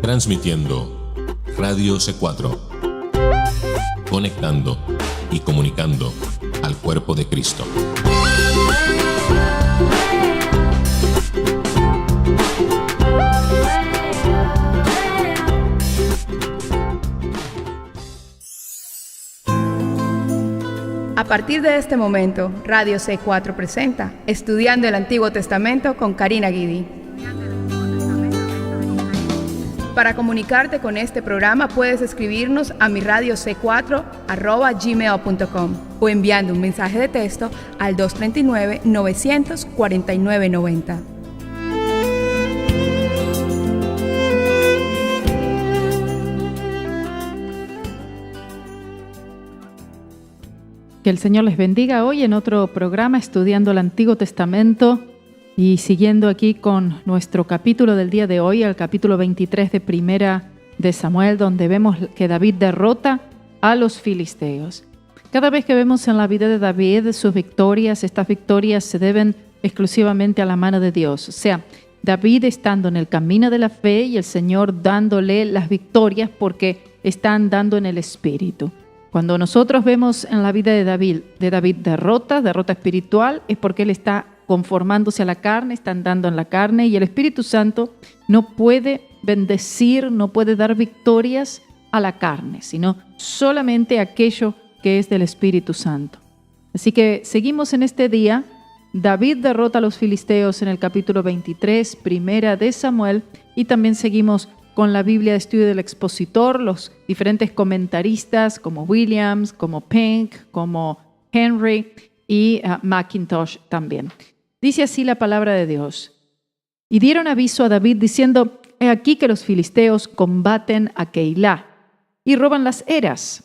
Transmitiendo Radio C4, conectando y comunicando al cuerpo de Cristo. A partir de este momento, Radio C4 presenta Estudiando el Antiguo Testamento con Karina Guidi. Para comunicarte con este programa puedes escribirnos a miradioc4@gmail.com o enviando un mensaje de texto al 239-949-90. Que el Señor les bendiga hoy en otro programa Estudiando el Antiguo Testamento y siguiendo aquí con nuestro capítulo del día de hoy, el capítulo 23 de Primera de Samuel, donde vemos que David derrota a los filisteos. Cada vez que vemos en la vida de David sus victorias, estas victorias se deben exclusivamente a la mano de Dios. O sea, David estando en el camino de la fe y el Señor dándole las victorias porque está andando en el Espíritu. Cuando nosotros vemos en la vida de David derrota espiritual, es porque él está conformándose a la carne, está andando en la carne y el Espíritu Santo no puede bendecir, no puede dar victorias a la carne, sino solamente aquello que es del Espíritu Santo. Así que seguimos en este día. David derrota a los filisteos en el capítulo 23, Primera de Samuel, y también seguimos con la Biblia de Estudio del Expositor, los diferentes comentaristas como Williams, como Pink, como Henry y McIntosh también. Dice así la palabra de Dios. Y dieron aviso a David diciendo: he aquí que los filisteos combaten a Keilah y roban las eras.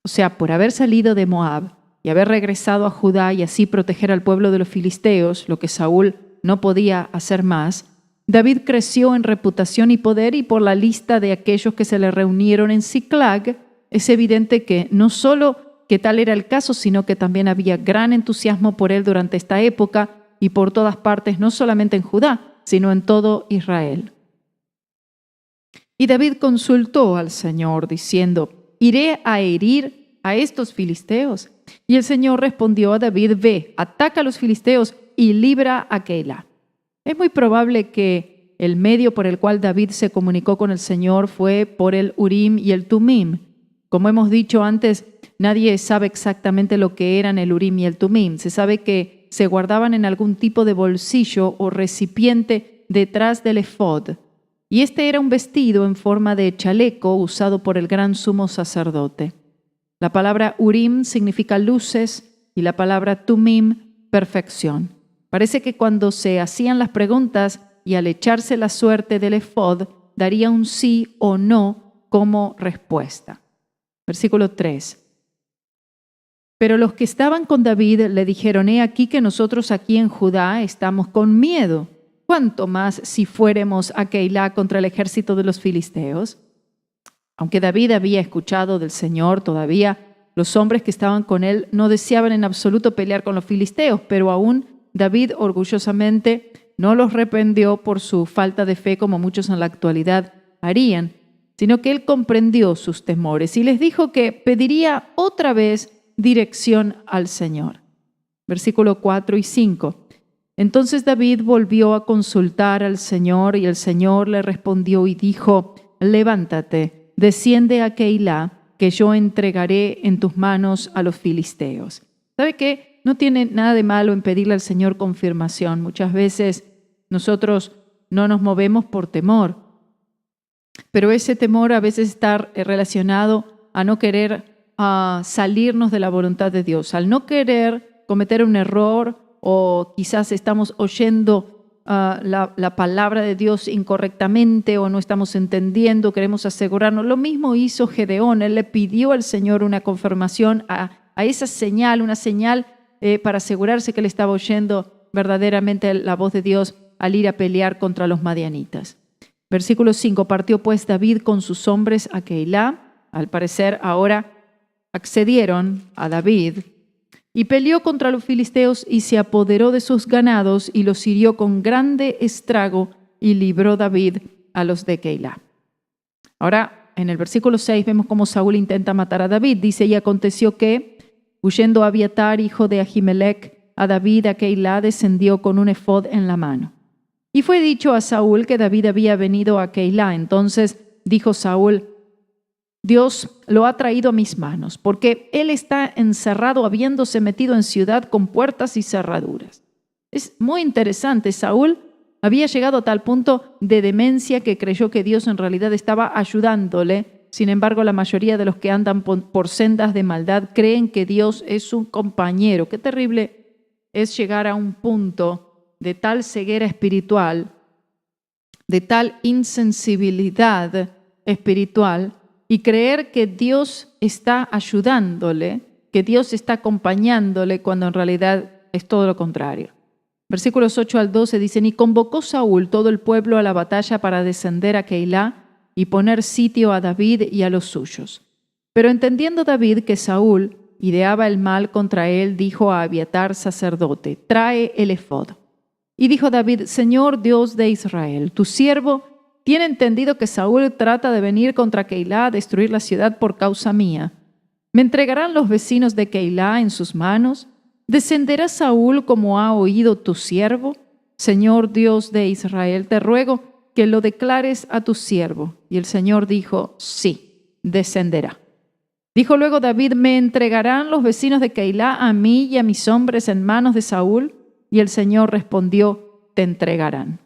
O sea, por haber salido de Moab y haber regresado a Judá y así proteger al pueblo de los filisteos, lo que Saúl no podía hacer más, David creció en reputación y poder, y por la lista de aquellos que se le reunieron en Siclag, es evidente que no solo que tal era el caso, sino que también había gran entusiasmo por él durante esta época y por todas partes, no solamente en Judá, sino en todo Israel. Y David consultó al Señor diciendo: ¿iré a herir a estos filisteos? Y el Señor respondió a David: ve, ataca a los filisteos y libra a Keilah. Es muy probable que el medio por el cual David se comunicó con el Señor fue por el Urim y el Tumim. Como hemos dicho antes, nadie sabe exactamente lo que eran el Urim y el Tumim. Se sabe que se guardaban en algún tipo de bolsillo o recipiente detrás del efod. Y este era un vestido en forma de chaleco usado por el gran sumo sacerdote. La palabra Urim significa luces y la palabra Tumim, perfección. Parece que cuando se hacían las preguntas y al echarse la suerte del efod, daría un sí o no como respuesta. Versículo 3. Pero los que estaban con David le dijeron: he aquí que nosotros aquí en Judá estamos con miedo. ¿Cuánto más si fuéremos a Keilah contra el ejército de los filisteos? Aunque David había escuchado del Señor, todavía los hombres que estaban con él no deseaban en absoluto pelear con los filisteos, pero aún David orgullosamente no los reprendió por su falta de fe como muchos en la actualidad harían, sino que él comprendió sus temores y les dijo que pediría otra vez dirección al Señor. Versículo 4 y 5. Entonces David volvió a consultar al Señor y el Señor le respondió y dijo: levántate, desciende a Keilah, que yo entregaré en tus manos a los filisteos. ¿Sabe qué? No tiene nada de malo en pedirle al Señor confirmación. Muchas veces nosotros no nos movemos por temor, pero ese temor a veces está relacionado a no querer salirnos de la voluntad de Dios, al no querer cometer un error, o quizás estamos oyendo la palabra de Dios incorrectamente o no estamos entendiendo, queremos asegurarnos. Lo mismo hizo Gedeón. Él le pidió al Señor una confirmación a esa señal, una señal para asegurarse que él estaba oyendo verdaderamente la voz de Dios al ir a pelear contra los madianitas. Versículo 5. Partió pues David con sus hombres a Keilah. Al parecer ahora accedieron a David. Y peleó contra los filisteos y se apoderó de sus ganados y los hirió con grande estrago y libró David a los de Keilah. Ahora, en el versículo 6 vemos cómo Saúl intenta matar a David. Dice, y aconteció que, huyendo Abiatar, hijo de Ahimelech, a David a Keilá, descendió con un efod en la mano. Y fue dicho a Saúl que David había venido a Keilá. Entonces dijo Saúl, Dios lo ha traído a mis manos, porque él está encerrado habiéndose metido en ciudad con puertas y cerraduras. Es muy interesante. Saúl había llegado a tal punto de demencia que creyó que Dios en realidad estaba ayudándole. Sin embargo, la mayoría de los que andan por sendas de maldad creen que Dios es un compañero. Qué terrible es llegar a un punto de tal ceguera espiritual, de tal insensibilidad espiritual, y creer que Dios está ayudándole, que Dios está acompañándole, cuando en realidad es todo lo contrario. Versículos 8 al 12 dicen, y convocó Saúl todo el pueblo a la batalla para descender a Keilá y poner sitio a David y a los suyos. Pero entendiendo David que Saúl ideaba el mal contra él, dijo a Abiatar sacerdote, trae el efod. Y dijo David, Señor Dios de Israel, tu siervo tiene entendido que Saúl trata de venir contra Keilá a destruir la ciudad por causa mía. ¿Me entregarán los vecinos de Keilá en sus manos? ¿Descenderá Saúl como ha oído tu siervo? Señor Dios de Israel, te ruego que lo declares a tu siervo. Y el Señor dijo, sí, descenderá. Dijo luego David, ¿me entregarán los vecinos de Keilá a mí y a mis hombres en manos de Saúl? Y el Señor respondió, te entregarán.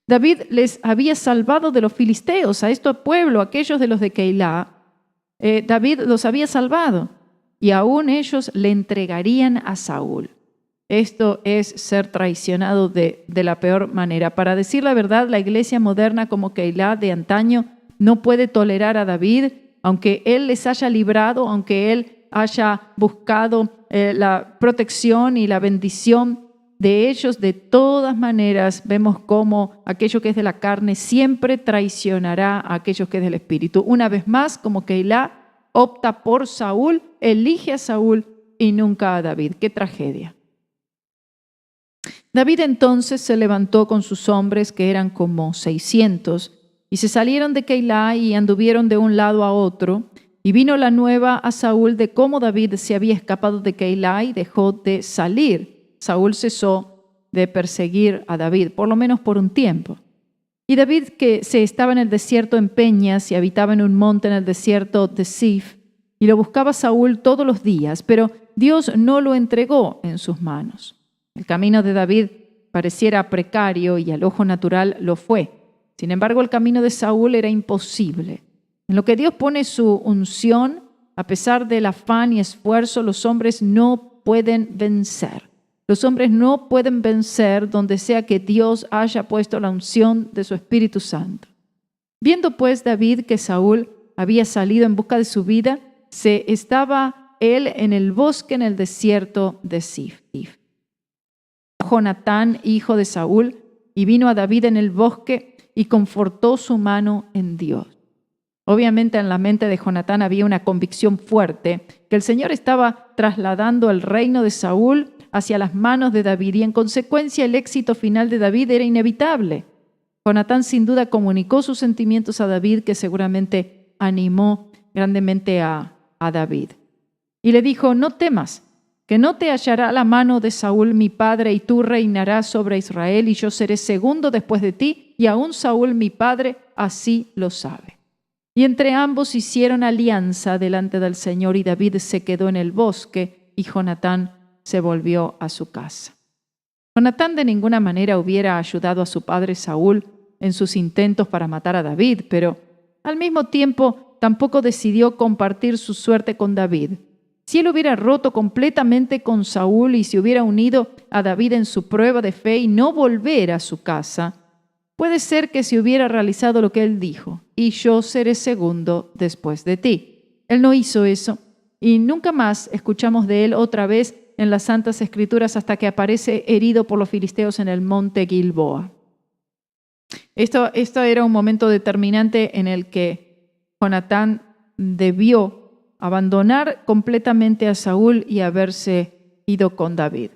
David les había salvado de los filisteos, a este pueblo, aquellos de los de Keilá. David los había salvado y aún ellos le entregarían a Saúl. Esto es ser traicionado de la peor manera. Para decir la verdad, la iglesia moderna como Keilá de antaño no puede tolerar a David, aunque él les haya librado, aunque él haya buscado la protección y la bendición de ellos. De todas maneras, vemos cómo aquello que es de la carne siempre traicionará a aquellos que es del Espíritu. Una vez más, como Keilá opta por Saúl, elige a Saúl y nunca a David. ¡Qué tragedia! David entonces se levantó con sus hombres, que eran como 600, y se salieron de Keilá y anduvieron de un lado a otro. Y vino la nueva a Saúl de cómo David se había escapado de Keilá y dejó de salir. Saúl cesó de perseguir a David, por lo menos por un tiempo. Y David, que se estaba en el desierto en peñas y habitaba en un monte en el desierto de Sif, y lo buscaba Saúl todos los días, pero Dios no lo entregó en sus manos. El camino de David pareciera precario y al ojo natural lo fue. Sin embargo, el camino de Saúl era imposible. En lo que Dios pone su unción, a pesar del afán y esfuerzo, los hombres no pueden vencer. Los hombres no pueden vencer donde sea que Dios haya puesto la unción de su Espíritu Santo. Viendo pues David que Saúl había salido en busca de su vida, se estaba él en el bosque en el desierto de Sif. Jonatán, hijo de Saúl, y vino a David en el bosque y confortó su mano en Dios. Obviamente en la mente de Jonatán había una convicción fuerte que el Señor estaba trasladando el reino de Saúl hacia las manos de David y en consecuencia el éxito final de David era inevitable. Jonatán sin duda comunicó sus sentimientos a David, que seguramente animó grandemente a David. Y le dijo, no temas, que no te hallará la mano de Saúl mi padre, y tú reinarás sobre Israel, y yo seré segundo después de ti, y aún Saúl mi padre así lo sabe. Y entre ambos hicieron alianza delante del Señor, y David se quedó en el bosque, y Jonatán se volvió a su casa. Jonatán de ninguna manera hubiera ayudado a su padre Saúl en sus intentos para matar a David, pero al mismo tiempo tampoco decidió compartir su suerte con David. Si él hubiera roto completamente con Saúl y se hubiera unido a David en su prueba de fe y no volver a su casa, puede ser que se hubiera realizado lo que él dijo, y yo seré segundo después de ti. Él no hizo eso y nunca más escuchamos de él otra vez en las Santas Escrituras hasta que aparece herido por los filisteos en el monte Gilboa. Esto era un momento determinante en el que Jonatán debió abandonar completamente a Saúl y haberse ido con David.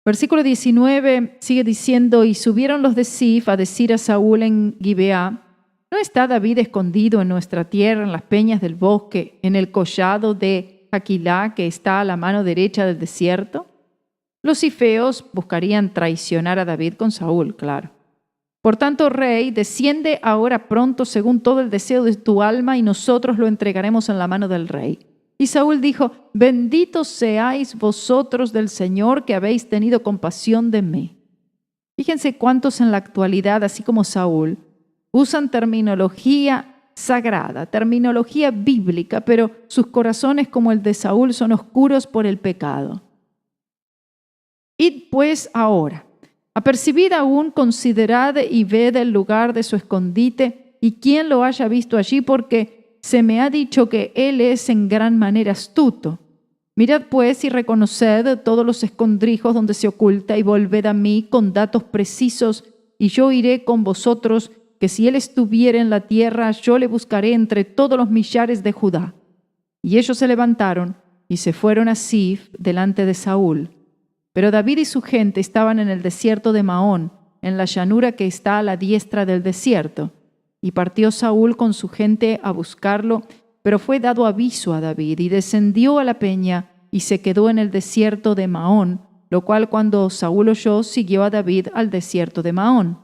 Versículo 19 sigue diciendo, y subieron los de Sif a decir a Saúl en Gibeá, ¿no está David escondido en nuestra tierra, en las peñas del bosque, en el collado de Aquilá, que está a la mano derecha del desierto? Los cifeos buscarían traicionar a David con Saúl, claro. Por tanto, rey, desciende ahora pronto según todo el deseo de tu alma y nosotros lo entregaremos en la mano del rey. Y Saúl dijo, benditos seáis vosotros del Señor que habéis tenido compasión de mí. Fíjense cuántos en la actualidad, así como Saúl, usan terminología sagrada, terminología bíblica, pero sus corazones como el de Saúl son oscuros por el pecado. Id pues ahora, apercibid aún, considerad y ved el lugar de su escondite y quién lo haya visto allí, porque se me ha dicho que él es en gran manera astuto. Mirad pues y reconoced todos los escondrijos donde se oculta y volved a mí con datos precisos y yo iré con vosotros, que si él estuviera en la tierra, yo le buscaré entre todos los millares de Judá. Y ellos se levantaron y se fueron a Zif delante de Saúl. Pero David y su gente estaban en el desierto de Maón, en la llanura que está a la diestra del desierto. Y partió Saúl con su gente a buscarlo, pero fue dado aviso a David, y descendió a la peña, y se quedó en el desierto de Maón, lo cual cuando Saúl oyó, siguió a David al desierto de Maón.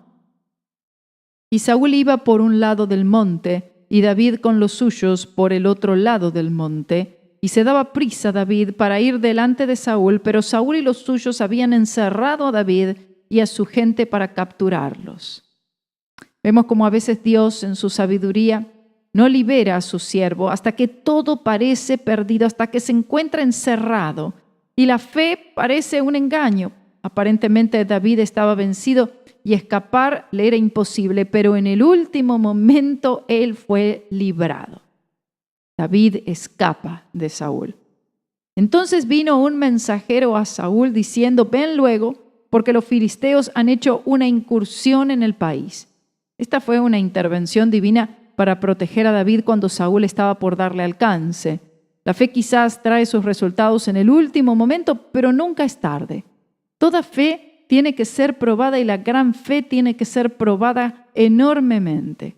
Y Saúl iba por un lado del monte, y David con los suyos por el otro lado del monte, y se daba prisa David para ir delante de Saúl, pero Saúl y los suyos habían encerrado a David y a su gente para capturarlos. Vemos como a veces Dios, en su sabiduría, no libera a su siervo hasta que todo parece perdido, hasta que se encuentra encerrado y la fe parece un engaño. Aparentemente David estaba vencido y escapar le era imposible, pero en el último momento él fue librado. David escapa de Saúl. Entonces vino un mensajero a Saúl diciendo, ven luego, porque los filisteos han hecho una incursión en el país. Esta fue una intervención divina para proteger a David cuando Saúl estaba por darle alcance. La fe quizás trae sus resultados en el último momento, pero nunca es tarde. Toda fe tiene que ser probada y la gran fe tiene que ser probada enormemente.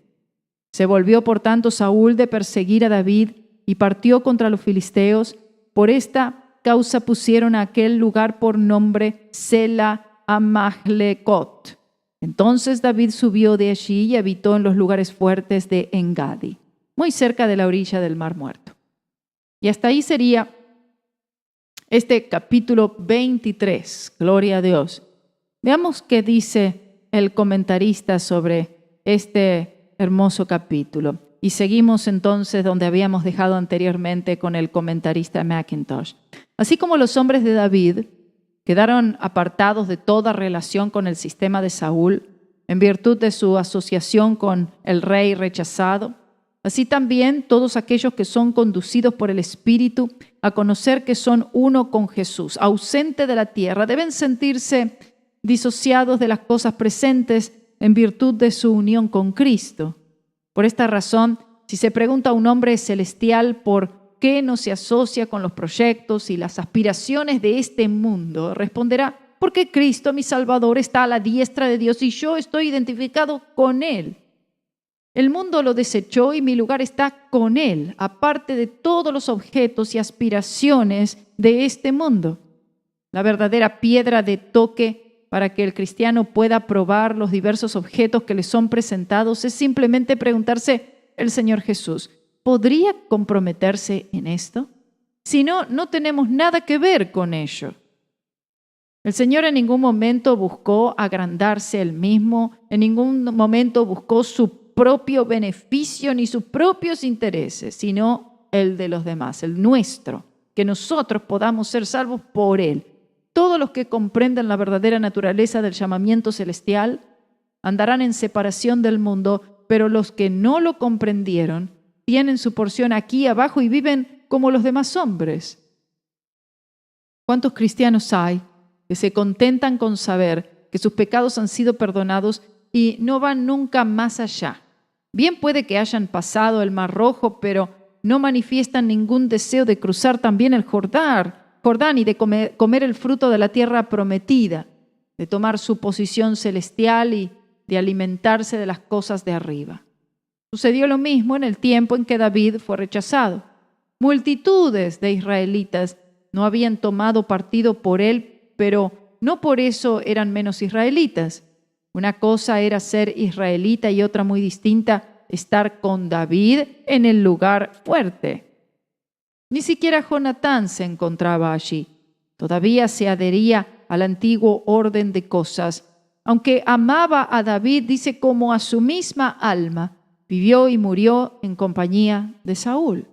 Se volvió por tanto Saúl de perseguir a David y partió contra los filisteos. Por esta causa pusieron a aquel lugar por nombre Sela Amahlecot. Entonces David subió de allí y habitó en los lugares fuertes de Engadi, muy cerca de la orilla del Mar Muerto. Y hasta ahí sería este capítulo 23, gloria a Dios. Veamos qué dice el comentarista sobre este hermoso capítulo. Y seguimos entonces donde habíamos dejado anteriormente con el comentarista Mackintosh. Así como los hombres de David quedaron apartados de toda relación con el sistema de Saúl en virtud de su asociación con el rey rechazado, así también todos aquellos que son conducidos por el Espíritu a conocer que son uno con Jesús, ausente de la tierra, deben sentirse disociados de las cosas presentes en virtud de su unión con Cristo. Por esta razón, si se pregunta a un hombre celestial por qué no se asocia con los proyectos y las aspiraciones de este mundo, responderá, porque Cristo, mi Salvador, está a la diestra de Dios y yo estoy identificado con Él. El mundo lo desechó y mi lugar está con Él, aparte de todos los objetos y aspiraciones de este mundo. La verdadera piedra de toque para que el cristiano pueda probar los diversos objetos que le son presentados es simplemente preguntarse, el Señor Jesús, ¿podría comprometerse en esto? Si no, no tenemos nada que ver con ello. El Señor en ningún momento buscó agrandarse Él mismo, en ningún momento buscó su propio beneficio ni sus propios intereses, sino el de los demás, el nuestro, que nosotros podamos ser salvos por Él. Todos los que comprenden la verdadera naturaleza del llamamiento celestial andarán en separación del mundo, pero los que no lo comprendieron tienen su porción aquí abajo y viven como los demás hombres. ¿Cuántos cristianos hay que se contentan con saber que sus pecados han sido perdonados y no van nunca más allá? Bien puede que hayan pasado el Mar Rojo, pero no manifiestan ningún deseo de cruzar también el Jordán y de comer el fruto de la tierra prometida, de tomar su posición celestial y de alimentarse de las cosas de arriba. Sucedió lo mismo en el tiempo en que David fue rechazado. Multitudes de israelitas no habían tomado partido por él, pero no por eso eran menos israelitas. Una cosa era ser israelita y otra muy distinta, estar con David en el lugar fuerte. Ni siquiera Jonatán se encontraba allí. Todavía se adhería al antiguo orden de cosas. Aunque amaba a David, dice, como a su misma alma, vivió y murió en compañía de Saúl.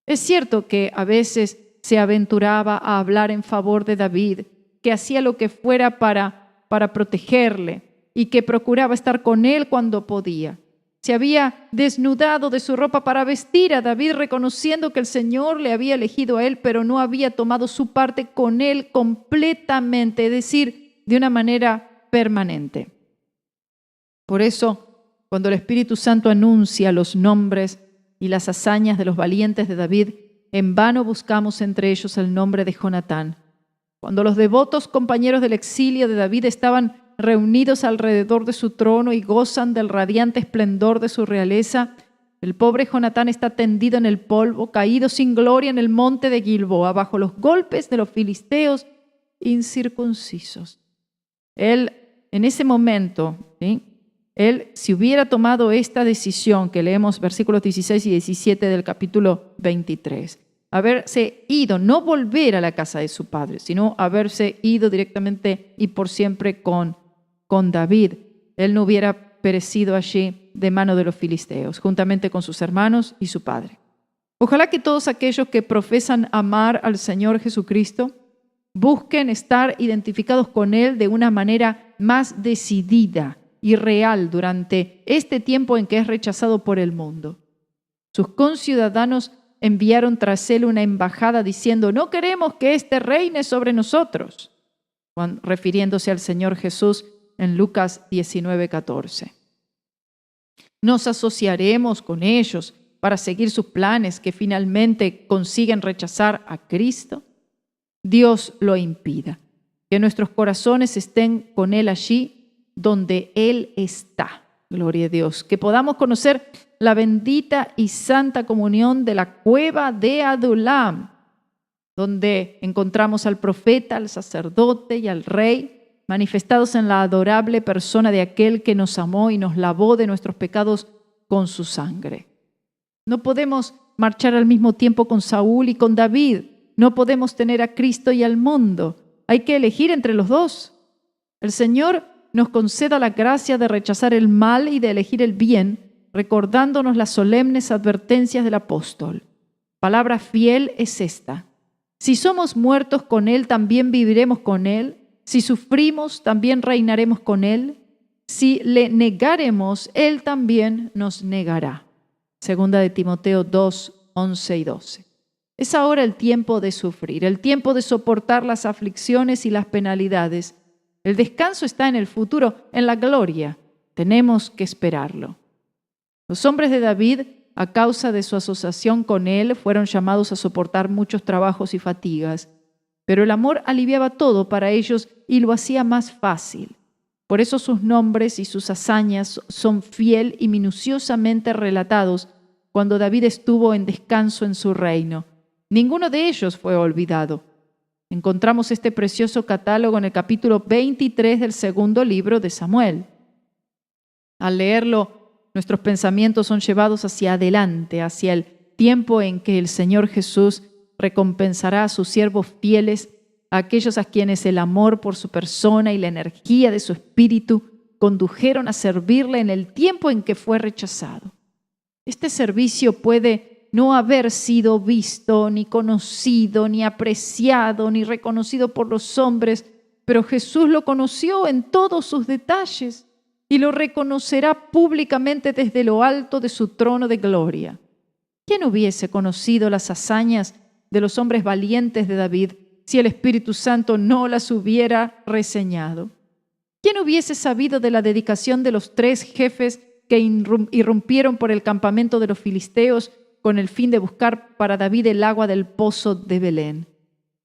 Es cierto que a veces se aventuraba a hablar en favor de David, que hacía lo que fuera para protegerle y que procuraba estar con él cuando podía. Se había desnudado de su ropa para vestir a David, reconociendo que el Señor le había elegido a él, pero no había tomado su parte con él completamente, es decir, de una manera permanente. Por eso, cuando el Espíritu Santo anuncia los nombres y las hazañas de los valientes de David, en vano buscamos entre ellos el nombre de Jonatán. Cuando los devotos compañeros del exilio de David estaban reunidos alrededor de su trono y gozan del radiante esplendor de su realeza, el pobre Jonatán está tendido en el polvo, caído sin gloria en el monte de Gilboa, bajo los golpes de los filisteos incircuncisos. Él, en ese momento, él, si hubiera tomado esta decisión que leemos versículos 16 y 17 del capítulo 23, haberse ido, no volver a la casa de su padre, sino haberse ido directamente y por siempre con David, él no hubiera perecido allí de mano de los filisteos, juntamente con sus hermanos y su padre. Ojalá que todos aquellos que profesan amar al Señor Jesucristo busquen estar identificados con Él de una manera más decidida y real durante este tiempo en que es rechazado por el mundo. Sus conciudadanos enviaron tras Él una embajada diciendo: no queremos que éste reine sobre nosotros, refiriéndose al Señor Jesús en Lucas 19:14. Nos asociaremos con ellos para seguir sus planes que finalmente consiguen rechazar a Cristo. Dios lo impida. Que nuestros corazones estén con Él allí donde Él está. Gloria a Dios. Que podamos conocer la bendita y santa comunión de la cueva de Adulam, donde encontramos al profeta, al sacerdote y al rey, manifestados en la adorable persona de aquel que nos amó y nos lavó de nuestros pecados con su sangre. No podemos marchar al mismo tiempo con Saúl y con David. No podemos tener a Cristo y al mundo. Hay que elegir entre los dos. El Señor nos conceda la gracia de rechazar el mal y de elegir el bien, recordándonos las solemnes advertencias del apóstol. Palabra fiel es esta: si somos muertos con Él, también viviremos con Él. Si sufrimos, también reinaremos con Él. Si le negaremos, Él también nos negará. Segunda de Timoteo 2, 11 y 12. Es ahora el tiempo de sufrir, el tiempo de soportar las aflicciones y las penalidades. El descanso está en el futuro, en la gloria. Tenemos que esperarlo. Los hombres de David, a causa de su asociación con él, fueron llamados a soportar muchos trabajos y fatigas. Pero el amor aliviaba todo para ellos y lo hacía más fácil. Por eso sus nombres y sus hazañas son fiel y minuciosamente relatados cuando David estuvo en descanso en su reino. Ninguno de ellos fue olvidado. Encontramos este precioso catálogo en el capítulo 23 del segundo libro de Samuel. Al leerlo, nuestros pensamientos son llevados hacia adelante, hacia el tiempo en que el Señor Jesús recompensará a sus siervos fieles, a aquellos a quienes el amor por su persona y la energía de su espíritu condujeron a servirle en el tiempo en que fue rechazado. Este servicio puede no haber sido visto, ni conocido, ni apreciado, ni reconocido por los hombres, pero Jesús lo conoció en todos sus detalles y lo reconocerá públicamente desde lo alto de su trono de gloria. ¿Quién hubiese conocido las hazañas de los hombres valientes de David si el Espíritu Santo no las hubiera reseñado? ¿Quién hubiese sabido de la dedicación de los 3 jefes que irrumpieron por el campamento de los filisteos con el fin de buscar para David el agua del pozo de Belén?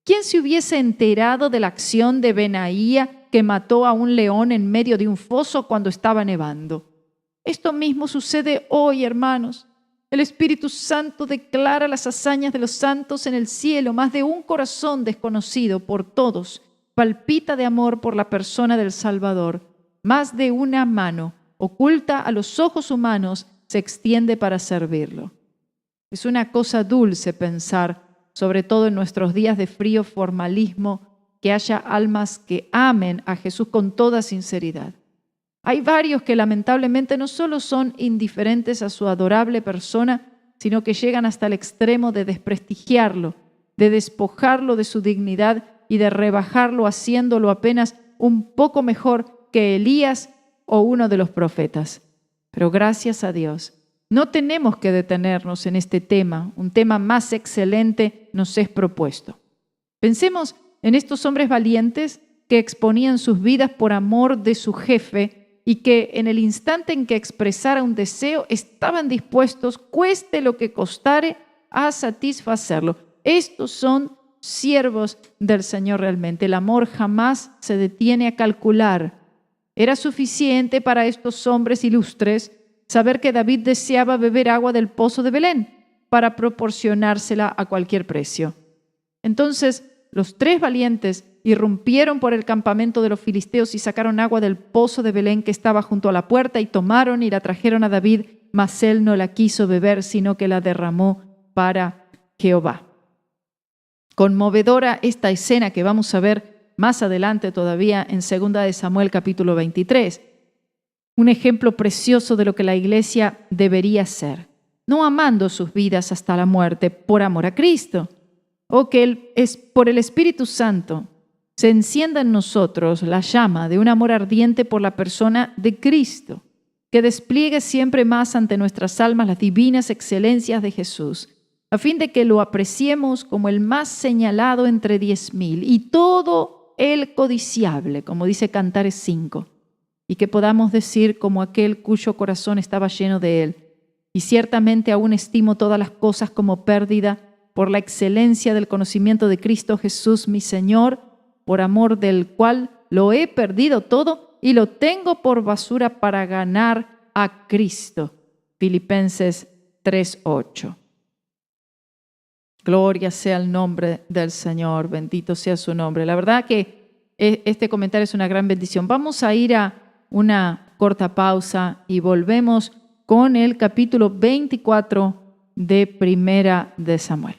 ¿Quién se hubiese enterado de la acción de Benaía que mató a un león en medio de un foso cuando estaba nevando? Esto mismo sucede hoy, hermanos. El Espíritu Santo declara las hazañas de los santos en el cielo. Más de un corazón desconocido por todos palpita de amor por la persona del Salvador. Más de una mano, oculta a los ojos humanos, se extiende para servirlo. Es una cosa dulce pensar, sobre todo en nuestros días de frío formalismo, que haya almas que amen a Jesús con toda sinceridad. Hay varios que lamentablemente no solo son indiferentes a su adorable persona, sino que llegan hasta el extremo de desprestigiarlo, de despojarlo de su dignidad y de rebajarlo haciéndolo apenas un poco mejor que Elías o uno de los profetas. Pero gracias a Dios, no tenemos que detenernos en este tema. Un tema más excelente nos es propuesto. Pensemos en estos hombres valientes que exponían sus vidas por amor de su jefe y que en el instante en que expresara un deseo estaban dispuestos, cueste lo que costare, a satisfacerlo. Estos son siervos del Señor realmente. El amor jamás se detiene a calcular. Era suficiente para estos hombres ilustres saber que David deseaba beber agua del pozo de Belén para proporcionársela a cualquier precio. Entonces, los 3 valientes irrumpieron por el campamento de los filisteos y sacaron agua del pozo de Belén que estaba junto a la puerta y tomaron y la trajeron a David, mas él no la quiso beber, sino que la derramó para Jehová. Conmovedora esta escena que vamos a ver más adelante todavía en 2 de Samuel capítulo 23. Un ejemplo precioso de lo que la iglesia debería ser, no amando sus vidas hasta la muerte por amor a Cristo, o que por el Espíritu Santo se encienda en nosotros la llama de un amor ardiente por la persona de Cristo, que despliegue siempre más ante nuestras almas las divinas excelencias de Jesús, a fin de que lo apreciemos como el más señalado entre 10,000 y todo el codiciable, como dice Cantares 5, y que podamos decir como aquel cuyo corazón estaba lleno de él, y ciertamente aún estimo todas las cosas como pérdida por la excelencia del conocimiento de Cristo Jesús mi Señor, por amor del cual lo he perdido todo y lo tengo por basura para ganar a Cristo. Filipenses 3:8. Gloria sea el nombre del Señor, bendito sea su nombre. La verdad que este comentario es una gran bendición. Vamos a ir a una corta pausa y volvemos con el capítulo 24 de Primera de Samuel.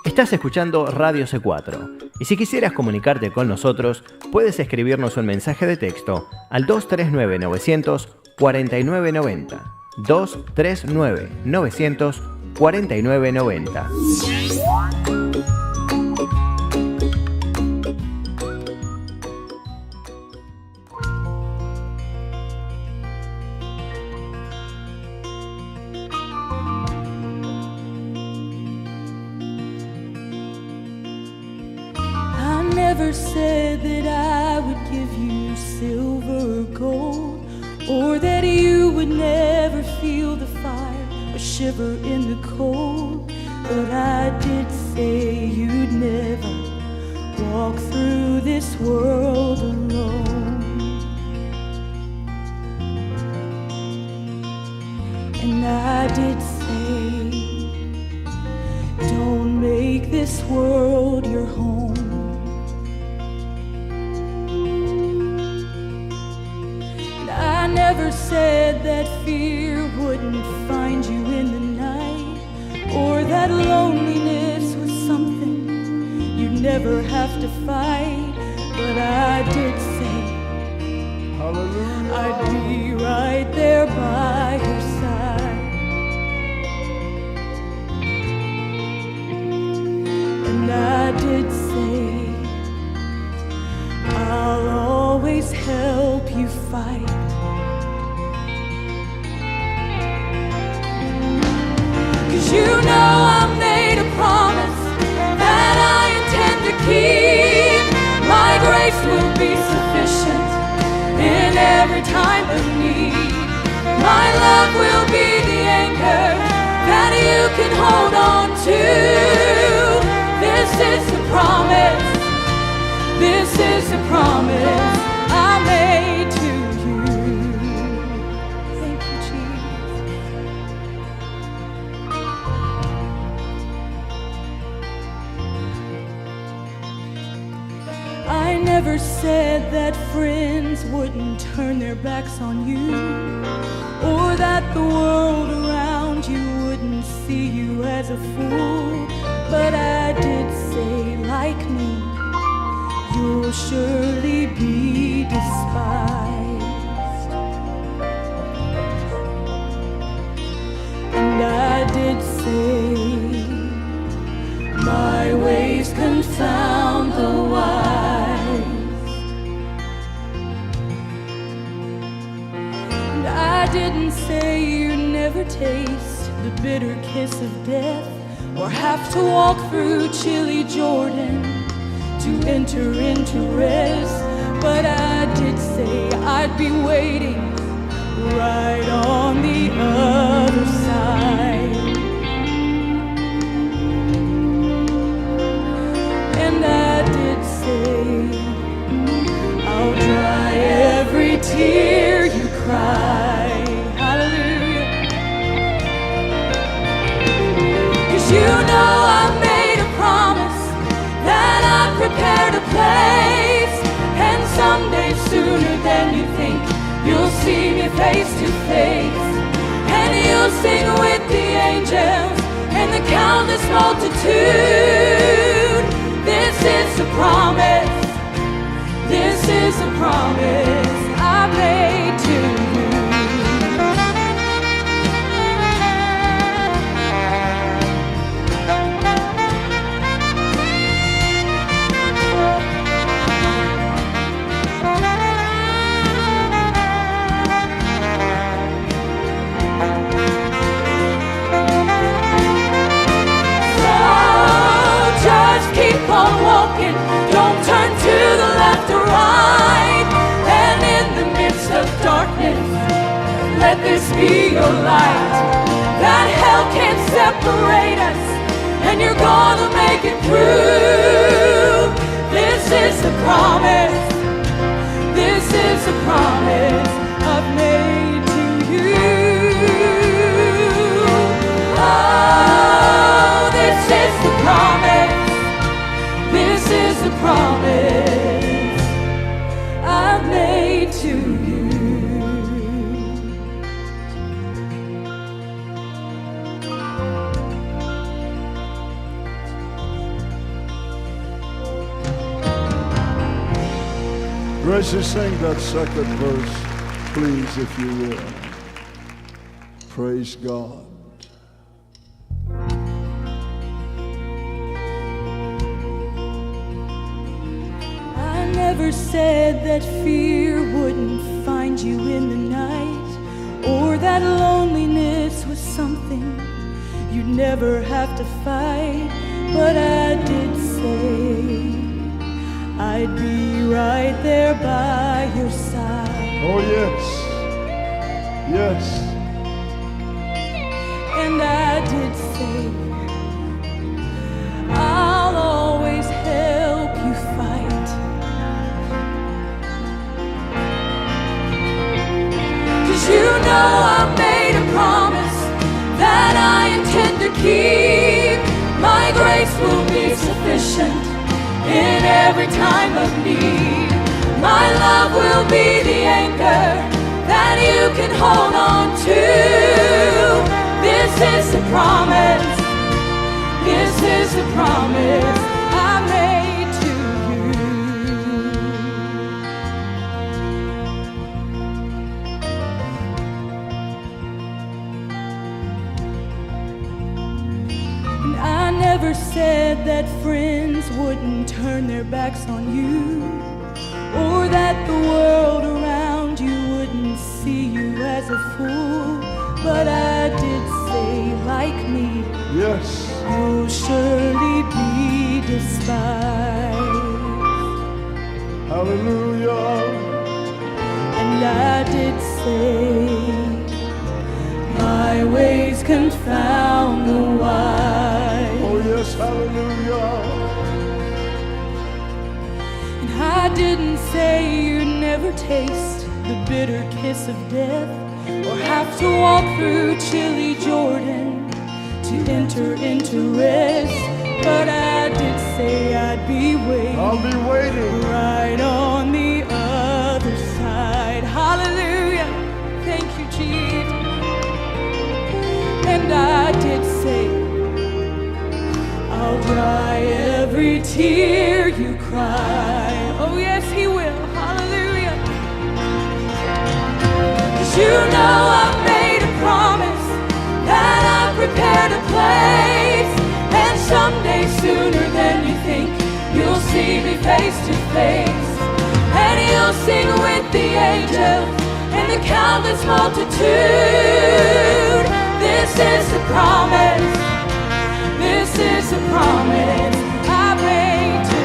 Estás escuchando Radio C4 y si quisieras comunicarte con nosotros, puedes escribirnos un mensaje de texto al 239-900 4990. 239-900 4990. Never said that I would give you silver or gold, or that you would never feel the fire or shiver in the cold. But I did say you'd never walk through this world alone. And I did say, don't make this world your home. I never said that fear wouldn't find you in the night, or that loneliness was something you'd never have to fight. But I did say, hallelujah, I'd be right there by your side. And I did say, I'll always help you fight. You know I made a promise that I intend to keep. My grace will be sufficient in every time of need. My love will be the anchor that you can hold on to. This is the promise. This is the promise I made to said that friends wouldn't turn their backs on you, or that the world around you wouldn't see you as a fool. But I did say, like me, you'll surely be despised. And I did say, my ways confound the wise. And I didn't say you'd never taste the bitter kiss of death, or have to walk through chilly Jordan to enter into rest. But I did say I'd be waiting right on the other side. And I did say I'll dry every tear you cry. Hallelujah. 'Cause you know I made a promise that I'd prepared a place, and someday sooner than you think you'll see me face to face, and you'll sing with the angels and the countless multitude. This is a promise, this is a promise I made to you. Keep on walking, don't turn to the left or right. And in the midst of darkness, let this be your light. That hell can't separate us, and you're gonna make it through. This is the promise, this is the promise I've made to you. Oh, this is the promise, this is the promise I've made to you. Gracie, sing that second verse, please, if you will. Praise God. Never said that fear wouldn't find you in the night, or that loneliness was something you'd never have to fight. But I did say I'd be right there by your side. Oh yes, yes. And I did say I'll always help you fight. 'Cause you know I made a promise that I intend to keep. My grace will be sufficient in every time of need. My love will be the anchor that you can hold on to. This is the promise, this is the promise I made to you. And I never said that friends wouldn't turn their backs on you, or that the world around you wouldn't see you as a fool. But I did say, like me, Yes. you'll surely be despised. Hallelujah. And I did say, my ways confound the wise. Oh yes, hallelujah. And I didn't say you'd never taste the bitter kiss of death, or have to walk through chilly Jordan to enter into rest. But I did say I'd be waiting, I'll be waiting right on your face, and you'll sing with the angels and the countless multitude. This is the promise, this is the promise I made to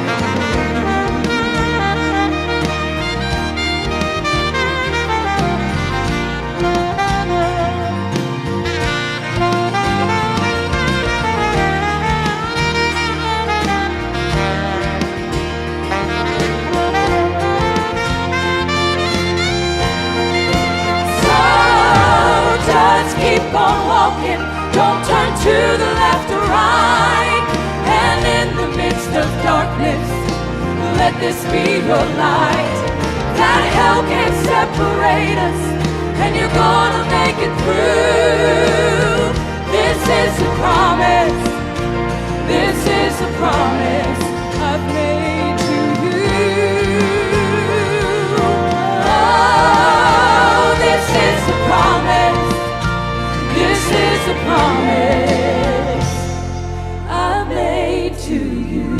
keep on walking, don't turn to the left or right. And in the midst of darkness, let this be your light. That hell can't separate us, and you're gonna make it through. This is the promise, this is the promise I've made to you. Oh, this is the promise, this is the promise I made to you.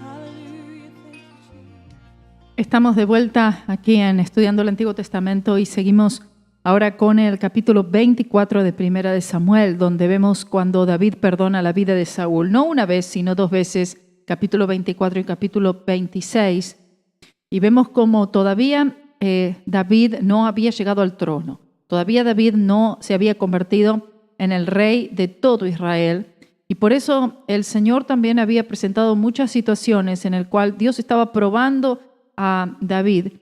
Hallelujah, thank you, Jesus. Estamos de vuelta aquí en Estudiando el Antiguo Testamento y seguimos ahora con el capítulo 24 de Primera de Samuel, donde vemos cuando David perdona la vida de Saúl, no una vez, sino dos veces, capítulo 24 y capítulo 26, y vemos como todavía David no había llegado al trono. Todavía David no se había convertido en el rey de todo Israel. Y por eso el Señor también había presentado muchas situaciones en las cuales Dios estaba probando a David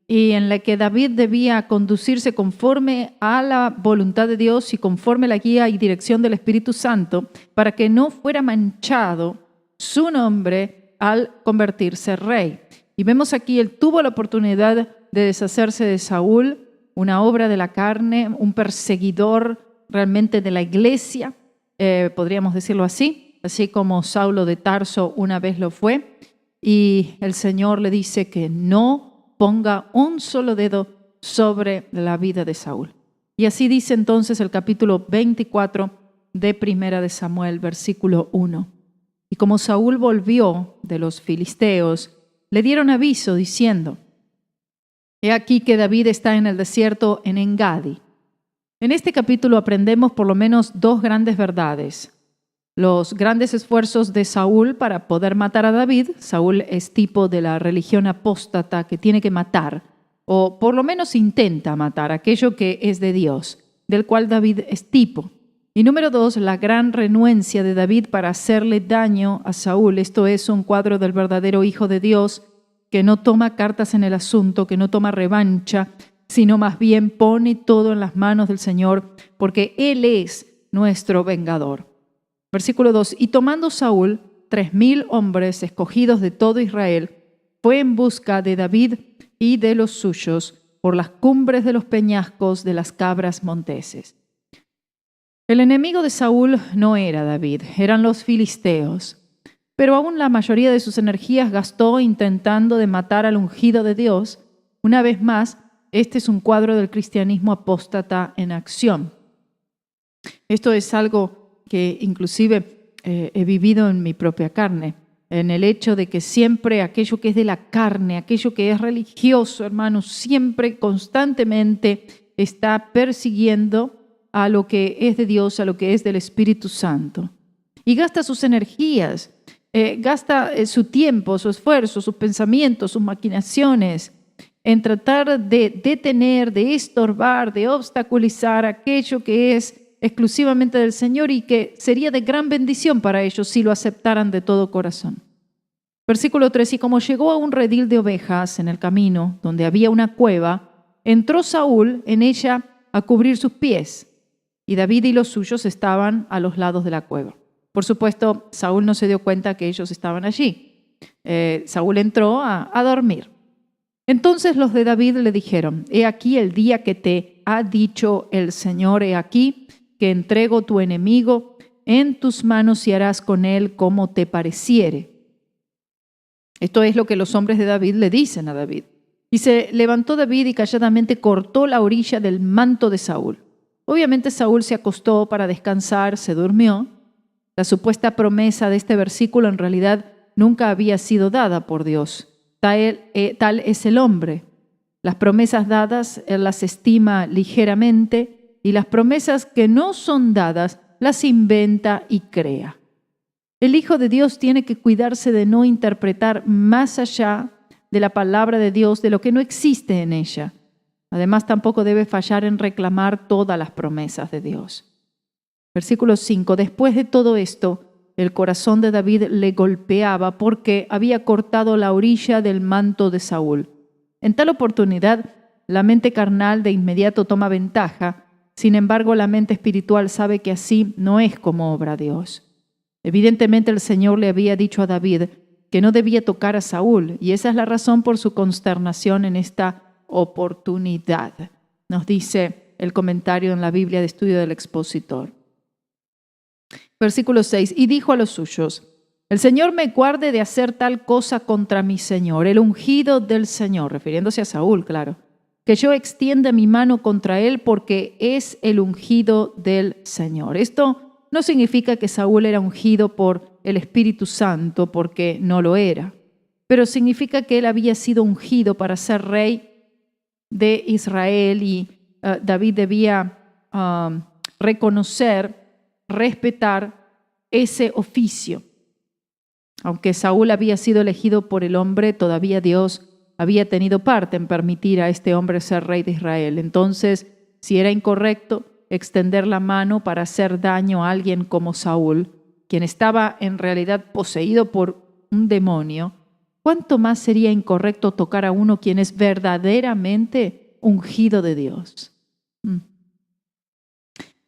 y en la que David debía conducirse conforme a la voluntad de Dios y conforme a la guía y dirección del Espíritu Santo para que no fuera manchado su nombre al convertirse rey. Y vemos aquí, él tuvo la oportunidad de deshacerse de Saúl, una obra de la carne, un perseguidor realmente de la iglesia, podríamos decirlo así como Saulo de Tarso una vez lo fue, y el Señor le dice que no ponga un solo dedo sobre la vida de Saúl. Y así dice entonces el capítulo 24 de Primera de Samuel, versículo 1. Y como Saúl volvió de los filisteos, le dieron aviso diciendo: He aquí que David está en el desierto en Engadi. En este capítulo aprendemos por lo menos dos grandes verdades. Los grandes esfuerzos de Saúl para poder matar a David. Saúl es tipo de la religión apóstata que tiene que matar, o por lo menos intenta matar aquello que es de Dios, del cual David es tipo. Y número dos, la gran renuencia de David para hacerle daño a Saúl. Esto es un cuadro del verdadero Hijo de Dios, que no toma cartas en el asunto, que no toma revancha, sino más bien pone todo en las manos del Señor, porque Él es nuestro vengador. Versículo 2, y tomando Saúl 3,000 hombres escogidos de todo Israel, fue en busca de David y de los suyos por las cumbres de los peñascos de las cabras monteses. El enemigo de Saúl no era David, eran los filisteos. Pero aún la mayoría de sus energías gastó intentando de matar al ungido de Dios. Una vez más, este es un cuadro del cristianismo apóstata en acción. Esto es algo que inclusive he vivido en mi propia carne, en el hecho de que siempre aquello que es de la carne, aquello que es religioso, hermanos, siempre constantemente está persiguiendo a lo que es de Dios, a lo que es del Espíritu Santo. Y gasta sus energías, gasta su tiempo, su esfuerzo, sus pensamientos, sus maquinaciones en tratar de detener, de estorbar, de obstaculizar aquello que es exclusivamente del Señor y que sería de gran bendición para ellos si lo aceptaran de todo corazón. Versículo 3, y como llegó a un redil de ovejas en el camino, donde había una cueva, entró Saúl en ella a cubrir sus pies, y David y los suyos estaban a los lados de la cueva. Por supuesto, Saúl no se dio cuenta que ellos estaban allí. Saúl entró a dormir. Entonces los de David le dijeron: he aquí el día que te ha dicho el Señor, he aquí que entrego tu enemigo en tus manos y harás con él como te pareciere. Esto es lo que los hombres de David le dicen a David. Y se levantó David y calladamente cortó la orilla del manto de Saúl. Obviamente Saúl se acostó para descansar, se durmió. La supuesta promesa de este versículo en realidad nunca había sido dada por Dios. Tal es el hombre. Las promesas dadas él las estima ligeramente y las promesas que no son dadas las inventa y crea. El Hijo de Dios tiene que cuidarse de no interpretar más allá de la palabra de Dios de lo que no existe en ella. Además, tampoco debe fallar en reclamar todas las promesas de Dios. Versículo 5. Después de todo esto, el corazón de David le golpeaba porque había cortado la orilla del manto de Saúl. En tal oportunidad, la mente carnal de inmediato toma ventaja. Sin embargo, la mente espiritual sabe que así no es como obra Dios. Evidentemente, el Señor le había dicho a David que no debía tocar a Saúl, y esa es la razón por su consternación en esta oportunidad. Nos dice el comentario en la Biblia de Estudio del Expositor. Versículo 6. Y dijo a los suyos: el Señor me guarde de hacer tal cosa contra mi Señor, el ungido del Señor, refiriéndose a Saúl, claro, que yo extienda mi mano contra él porque es el ungido del Señor. Esto no significa que Saúl era ungido por el Espíritu Santo, porque no lo era, pero significa que él había sido ungido para ser rey de Israel y David debía reconocer, respetar ese oficio. Aunque Saúl había sido elegido por el hombre, todavía Dios había tenido parte en permitir a este hombre ser rey de Israel. Entonces, si era incorrecto extender la mano para hacer daño a alguien como Saúl, quien estaba en realidad poseído por un demonio, ¿cuánto más sería incorrecto tocar a uno quien es verdaderamente ungido de Dios?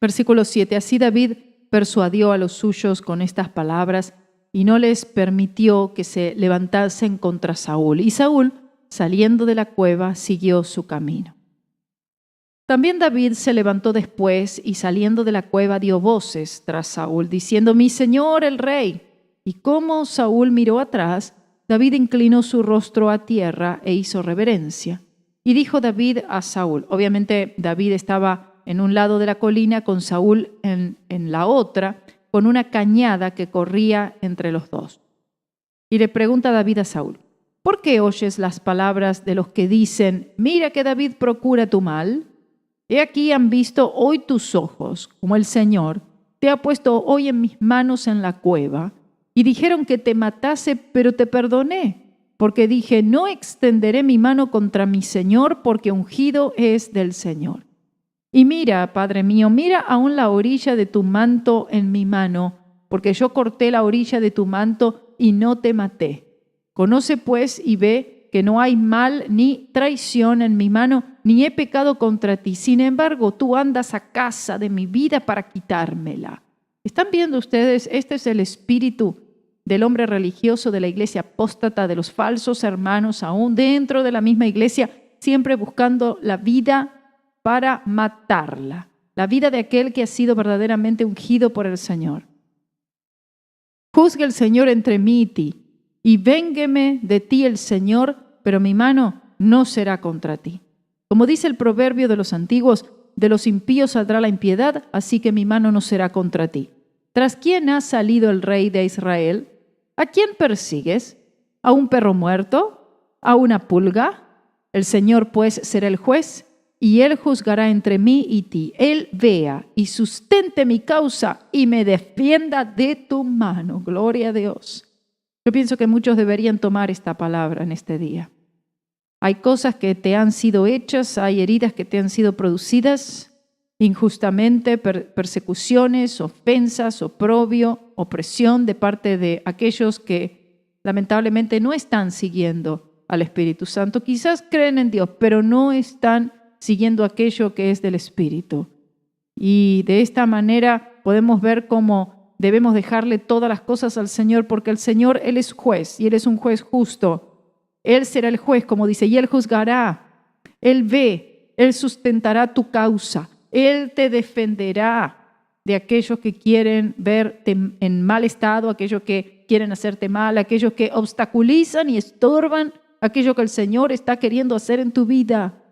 Versículo 7. Así David persuadió a los suyos con estas palabras y no les permitió que se levantasen contra Saúl. Y Saúl, saliendo de la cueva, siguió su camino. También David se levantó después y saliendo de la cueva dio voces tras Saúl, diciendo: mi señor el rey. Y como Saúl miró atrás, David inclinó su rostro a tierra e hizo reverencia. Y dijo David a Saúl, obviamente David estaba en un lado de la colina con Saúl en la otra, con una cañada que corría entre los dos. Y le pregunta David a Saúl: ¿por qué oyes las palabras de los que dicen: mira que David procura tu mal? He aquí han visto hoy tus ojos, como el Señor te ha puesto hoy en mis manos en la cueva, y dijeron que te matase, pero te perdoné, porque dije: no extenderé mi mano contra mi Señor, porque ungido es del Señor. Y mira, Padre mío, mira aún la orilla de tu manto en mi mano, porque yo corté la orilla de tu manto y no te maté. Conoce pues y ve que no hay mal ni traición en mi mano, ni he pecado contra ti. Sin embargo, tú andas a caza de mi vida para quitármela. ¿Están viendo ustedes? Este es el espíritu del hombre religioso, de la iglesia apóstata, de los falsos hermanos, aún dentro de la misma iglesia, siempre buscando la vida para matarla, la vida de aquel que ha sido verdaderamente ungido por el Señor. Juzgue el Señor entre mí y ti, y véngueme de ti el Señor, pero mi mano no será contra ti. Como dice el proverbio de los antiguos: de los impíos saldrá la impiedad, así que mi mano no será contra ti. ¿Tras quién ha salido el rey de Israel? ¿A quién persigues? ¿A un perro muerto? ¿A una pulga? El Señor pues será el juez, y Él juzgará entre mí y ti. Él vea y sustente mi causa y me defienda de tu mano. Gloria a Dios. Yo pienso que muchos deberían tomar esta palabra en este día. Hay cosas que te han sido hechas, hay heridas que te han sido producidas injustamente, persecuciones, ofensas, oprobio, opresión de parte de aquellos que lamentablemente no están siguiendo al Espíritu Santo. Quizás creen en Dios, pero no están siguiendo aquello que es del Espíritu. Y de esta manera podemos ver cómo debemos dejarle todas las cosas al Señor, porque el Señor, Él es juez y Él es un juez justo. Él será el juez, como dice, y Él juzgará. Él ve, Él sustentará tu causa. Él te defenderá de aquellos que quieren verte en mal estado, aquellos que quieren hacerte mal, aquellos que obstaculizan y estorban aquello que el Señor está queriendo hacer en tu vida.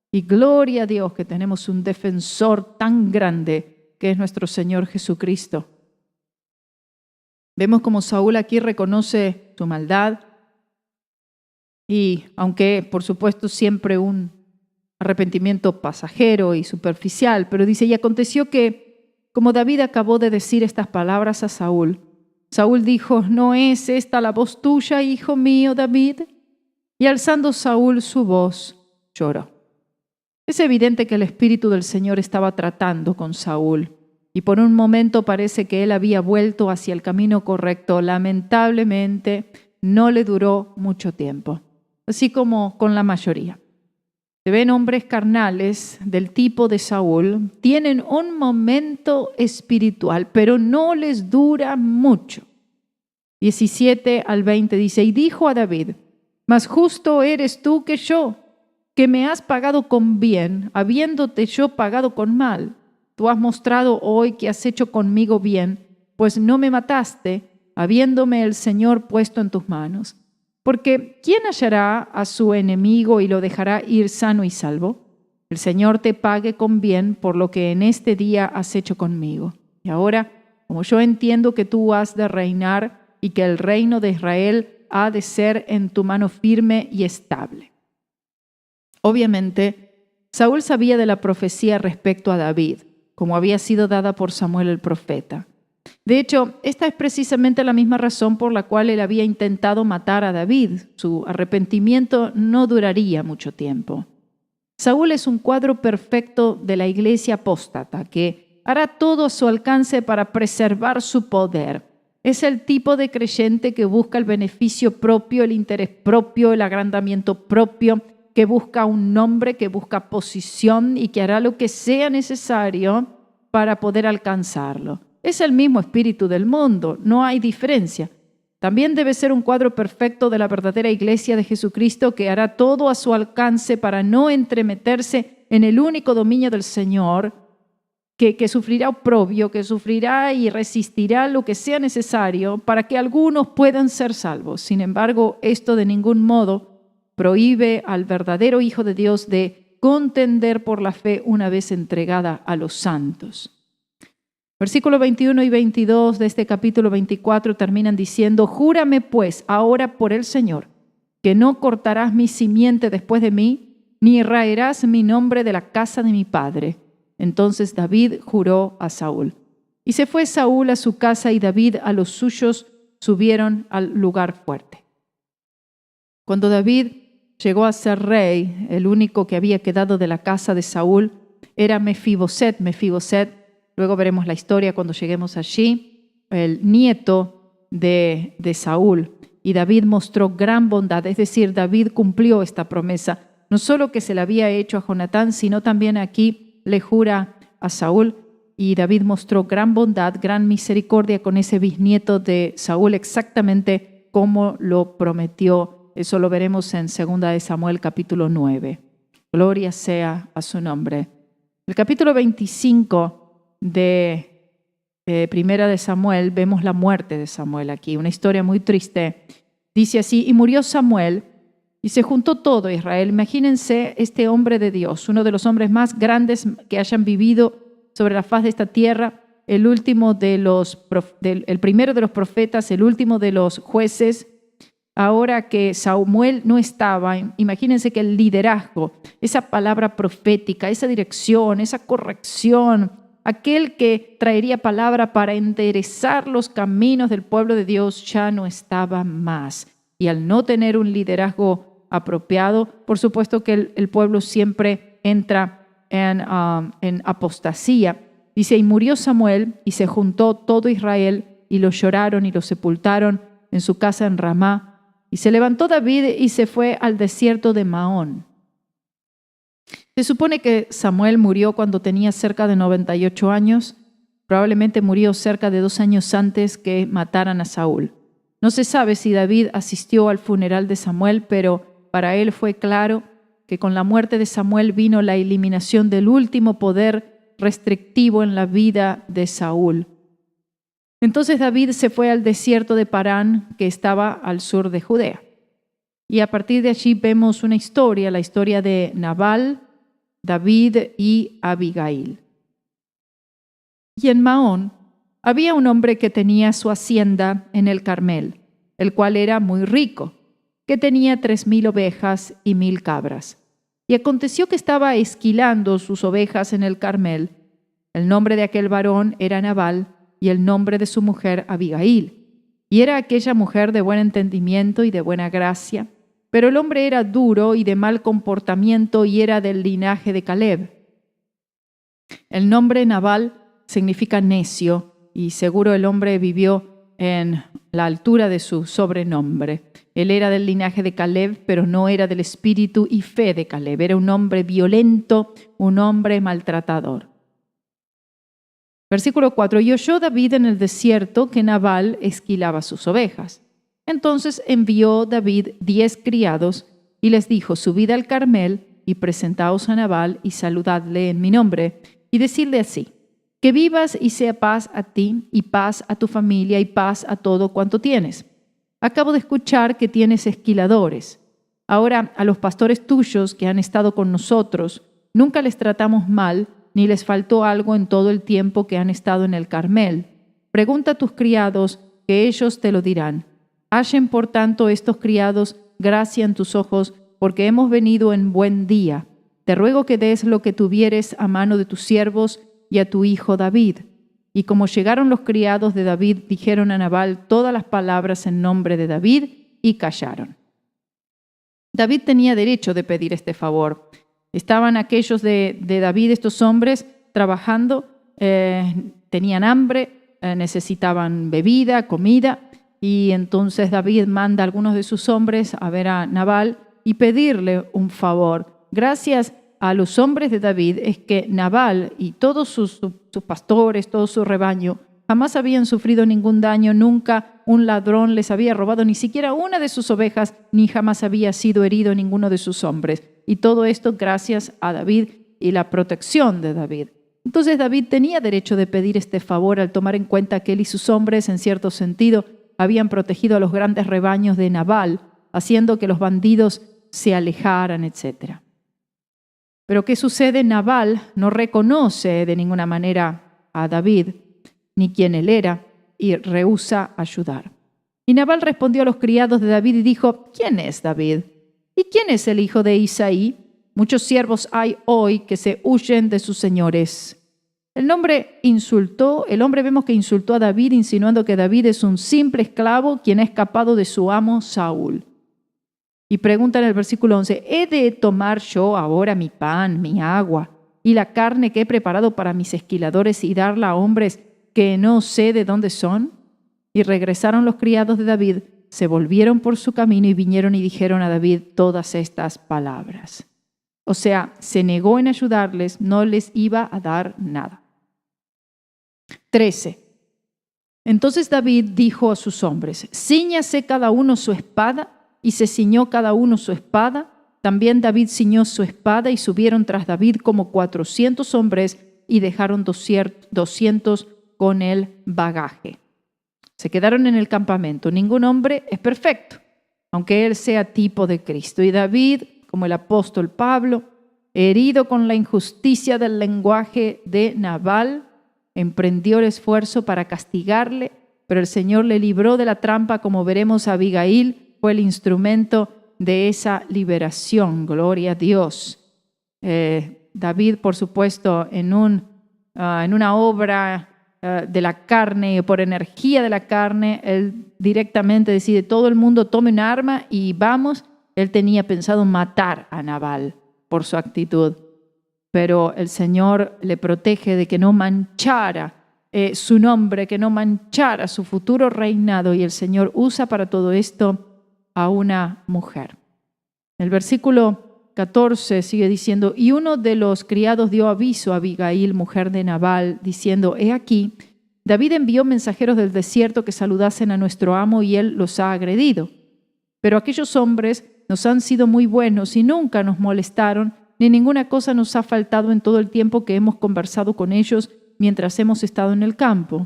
Y gloria a Dios que tenemos un defensor tan grande que es nuestro Señor Jesucristo. Vemos como Saúl aquí reconoce su maldad y aunque por supuesto siempre un arrepentimiento pasajero y superficial, pero dice, y aconteció que como David acabó de decir estas palabras a Saúl, Saúl dijo, ¿no es esta la voz tuya, hijo mío David? Y alzando Saúl su voz, lloró. Es evidente que el Espíritu del Señor estaba tratando con Saúl y por un momento parece que él había vuelto hacia el camino correcto. Lamentablemente no le duró mucho tiempo, así como con la mayoría. Se ven hombres carnales del tipo de Saúl, tienen un momento espiritual, pero no les dura mucho. 17 al 20 dice, y dijo a David, más justo eres tú que yo, que me has pagado con bien, habiéndote yo pagado con mal. Tú has mostrado hoy que has hecho conmigo bien, pues no me mataste, habiéndome el Señor puesto en tus manos. Porque ¿quién hallará a su enemigo y lo dejará ir sano y salvo? El Señor te pague con bien por lo que en este día has hecho conmigo. Y ahora, como yo entiendo que tú has de reinar y que el reino de Israel ha de ser en tu mano firme y estable. Obviamente, Saúl sabía de la profecía respecto a David, como había sido dada por Samuel el profeta. De hecho, esta es precisamente la misma razón por la cual él había intentado matar a David. Su arrepentimiento no duraría mucho tiempo. Saúl es un cuadro perfecto de la iglesia apóstata que hará todo a su alcance para preservar su poder. Es el tipo de creyente que busca el beneficio propio, el interés propio, el agrandamiento propio, que busca un nombre, que busca posición y que hará lo que sea necesario para poder alcanzarlo. Es el mismo espíritu del mundo, no hay diferencia. También debe ser un cuadro perfecto de la verdadera iglesia de Jesucristo que hará todo a su alcance para no entremeterse en el único dominio del Señor, que sufrirá oprobio, que sufrirá y resistirá lo que sea necesario para que algunos puedan ser salvos. Sin embargo, esto de ningún modo prohíbe al verdadero Hijo de Dios de contender por la fe una vez entregada a los santos. Versículos 21 y 22 de este capítulo 24 terminan diciendo, júrame pues ahora por el Señor, que no cortarás mi simiente después de mí, ni raerás mi nombre de la casa de mi padre. Entonces David juró a Saúl. Y se fue Saúl a su casa y David a los suyos subieron al lugar fuerte. Cuando David llegó a ser rey, el único que había quedado de la casa de Saúl era Mefiboset. Mefiboset, luego veremos la historia cuando lleguemos allí, el nieto de Saúl. Y David mostró gran bondad, es decir, David cumplió esta promesa, no solo que se la había hecho a Jonatán, sino también aquí le jura a Saúl. Y David mostró gran bondad, gran misericordia con ese bisnieto de Saúl, exactamente como lo prometió. Eso lo veremos en 2 de Samuel capítulo 9. Gloria sea a su nombre. El capítulo 25 de Primera de Samuel, vemos la muerte de Samuel aquí, una historia muy triste. Dice así, y murió Samuel y se juntó todo Israel. Imagínense este hombre de Dios, uno de los hombres más grandes que hayan vivido sobre la faz de esta tierra, el primero de los profetas, el último de los jueces. Ahora que Samuel no estaba, imagínense que el liderazgo, esa palabra profética, esa dirección, esa corrección, aquel que traería palabra para enderezar los caminos del pueblo de Dios ya no estaba más. Y al no tener un liderazgo apropiado, por supuesto que el pueblo siempre entra en apostasía. Dice, y murió Samuel y se juntó todo Israel y lo lloraron y lo sepultaron en su casa en Ramá. Y se levantó David y se fue al desierto de Maón. Se supone que Samuel murió cuando tenía cerca de 98 años. Probablemente murió cerca de 2 años antes que mataran a Saúl. No se sabe si David asistió al funeral de Samuel, pero para él fue claro que con la muerte de Samuel vino la eliminación del último poder restrictivo en la vida de Saúl. Entonces David se fue al desierto de Parán, que estaba al sur de Judea. Y a partir de allí vemos una historia, la historia de Nabal, David y Abigail. Y en Maón Había un hombre que tenía su hacienda en el Carmel, el cual era muy rico, que tenía 3,000 ovejas y 1,000 cabras. Y aconteció que estaba esquilando sus ovejas en el Carmel. El nombre de aquel varón era Nabal, y el nombre de su mujer Abigail. Y era aquella mujer de buen entendimiento y de buena gracia, pero el hombre era duro y de mal comportamiento y era del linaje de Caleb. El nombre Nabal significa necio, y seguro el hombre vivió en la altura de su sobrenombre. Él era del linaje de Caleb, pero no era del espíritu y fe de Caleb. Era un hombre violento, un hombre maltratador. Versículo 4. Y oyó David en el desierto que Nabal esquilaba sus ovejas. Entonces envió David 10 criados y les dijo: subid al Carmel y presentaos a Nabal y saludadle en mi nombre y decidle así: que vivas y sea paz a ti y paz a tu familia y paz a todo cuanto tienes. Acabo de escuchar que tienes esquiladores. Ahora a los pastores tuyos que han estado con nosotros nunca les tratamos mal, ni les faltó algo en todo el tiempo que han estado en el Carmel. Pregunta a tus criados, que ellos te lo dirán. Hallen por tanto estos criados gracia en tus ojos, porque hemos venido en buen día. Te ruego que des lo que tuvieres a mano de tus siervos y a tu hijo David. Y como llegaron los criados de David, dijeron a Nabal todas las palabras en nombre de David y callaron. David tenía derecho de pedir este favor. Estaban aquellos de David, estos hombres, trabajando, tenían hambre, necesitaban bebida, comida, y entonces David manda a algunos de sus hombres a ver a Nabal y pedirle un favor. Gracias a los hombres de David es que Nabal y todos sus pastores, todo su rebaño, jamás habían sufrido ningún daño, nunca un ladrón les había robado ni siquiera una de sus ovejas, ni jamás había sido herido ninguno de sus hombres. Y todo esto gracias a David y la protección de David. Entonces David tenía derecho de pedir este favor al tomar en cuenta que él y sus hombres, en cierto sentido, habían protegido a los grandes rebaños de Nabal, haciendo que los bandidos se alejaran, etc. Pero ¿qué sucede? Nabal no reconoce de ninguna manera a David, ni quién él era, y rehúsa ayudar. Y Nabal respondió a los criados de David y dijo: ¿quién es David? ¿Y quién es el hijo de Isaí? Muchos siervos hay hoy que se huyen de sus señores. El hombre vemos que insultó a David, insinuando que David es un simple esclavo quien ha escapado de su amo Saúl. Y pregunta en el versículo 11: ¿he de tomar yo ahora mi pan, mi agua y la carne que he preparado para mis esquiladores y darla a hombres que no sé de dónde son? Y regresaron los criados de David, se volvieron por su camino y vinieron y dijeron a David todas estas palabras. O sea, se negó en ayudarles, no les iba a dar nada. 13. Entonces David dijo a sus hombres: cíñase cada uno su espada, y se ciñó cada uno su espada. También David ciñó su espada y subieron tras David como 400 hombres y dejaron 200 con el bagaje. Se quedaron en el campamento. Ningún hombre es perfecto, aunque él sea tipo de Cristo. Y David, como el apóstol Pablo, herido con la injusticia del lenguaje de Nabal, emprendió el esfuerzo para castigarle, pero el Señor le libró de la trampa, como veremos. Abigail fue el instrumento de esa liberación. Gloria a Dios. David, por supuesto, en una obra de la carne, por energía de la carne, él directamente decide: todo el mundo tome un arma y vamos. Él tenía pensado matar a Nabal por su actitud, pero el Señor le protege de que no manchara su nombre, que no manchara su futuro reinado, y el Señor usa para todo esto a una mujer. El versículo 14 sigue diciendo: y uno de los criados dio aviso a Abigail, mujer de Nabal, diciendo: he aquí, David envió mensajeros del desierto que saludasen a nuestro amo y él los ha agredido. Pero aquellos hombres nos han sido muy buenos y nunca nos molestaron, ni ninguna cosa nos ha faltado en todo el tiempo que hemos conversado con ellos mientras hemos estado en el campo.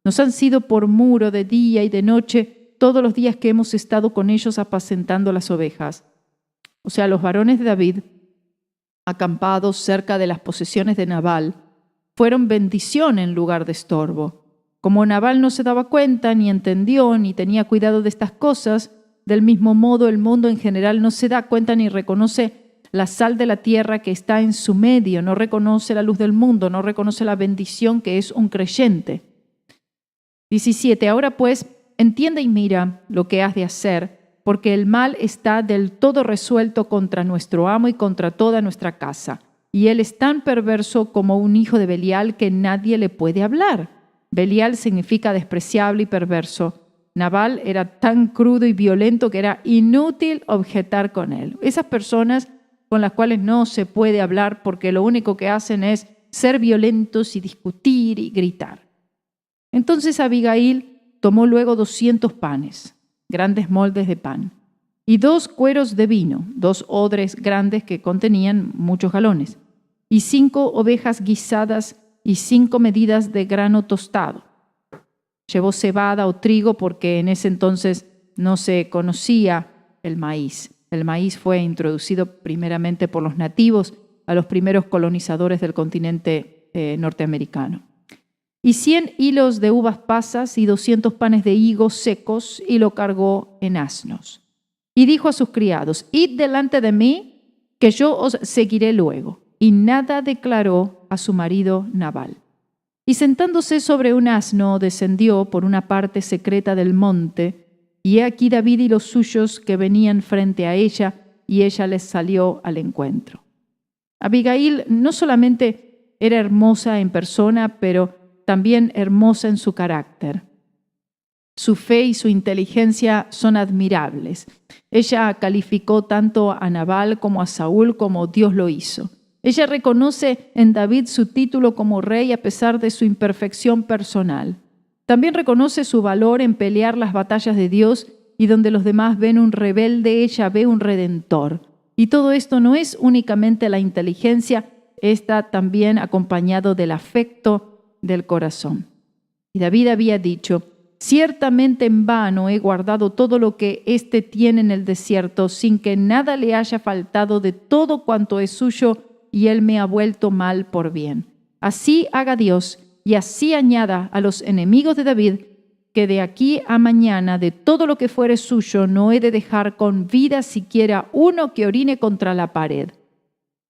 Nos han sido por muro de día y de noche todos los días que hemos estado con ellos apacentando las ovejas. O sea, los varones de David, acampados cerca de las posesiones de Nabal, fueron bendición en lugar de estorbo. Como Nabal no se daba cuenta, ni entendió, ni tenía cuidado de estas cosas, del mismo modo el mundo en general no se da cuenta ni reconoce la sal de la tierra que está en su medio, no reconoce la luz del mundo, no reconoce la bendición que es un creyente. 17. Ahora pues, entiende y mira lo que has de hacer, porque el mal está del todo resuelto contra nuestro amo y contra toda nuestra casa. Y él es tan perverso como un hijo de Belial que nadie le puede hablar. Belial significa despreciable y perverso. Nabal era tan crudo y violento que era inútil objetar con él. Esas personas con las cuales no se puede hablar porque lo único que hacen es ser violentos y discutir y gritar. Entonces Abigail tomó luego 200 panes, grandes moldes de pan, y 2 cueros de vino, 2 odres grandes que contenían muchos galones, y 5 ovejas guisadas y 5 medidas de grano tostado. Llevó cebada o trigo porque en ese entonces no se conocía el maíz. El maíz fue introducido primeramente por los nativos a los primeros colonizadores del continente norteamericano. Y 100 hilos de uvas pasas y 200 panes de higos secos, y lo cargó en asnos. Y dijo a sus criados: id delante de mí, que yo os seguiré luego. Y nada declaró a su marido Nabal. Y sentándose sobre un asno, descendió por una parte secreta del monte, y he aquí David y los suyos que venían frente a ella, y ella les salió al encuentro. Abigail no solamente era hermosa en persona, pero también hermosa en su carácter. Su fe y su inteligencia son admirables. Ella calificó tanto a Nabal como a Saúl como Dios lo hizo. Ella reconoce en David su título como rey a pesar de su imperfección personal. También reconoce su valor en pelear las batallas de Dios, y donde los demás ven un rebelde, ella ve un redentor. Y todo esto no es únicamente la inteligencia, está también acompañado del afecto del corazón. Y David había dicho: ciertamente en vano he guardado todo lo que éste tiene en el desierto, sin que nada le haya faltado de todo cuanto es suyo, y él me ha vuelto mal por bien. Así haga Dios, y así añada a los enemigos de David, que de aquí a mañana de todo lo que fuere suyo no he de dejar con vida siquiera uno que orine contra la pared.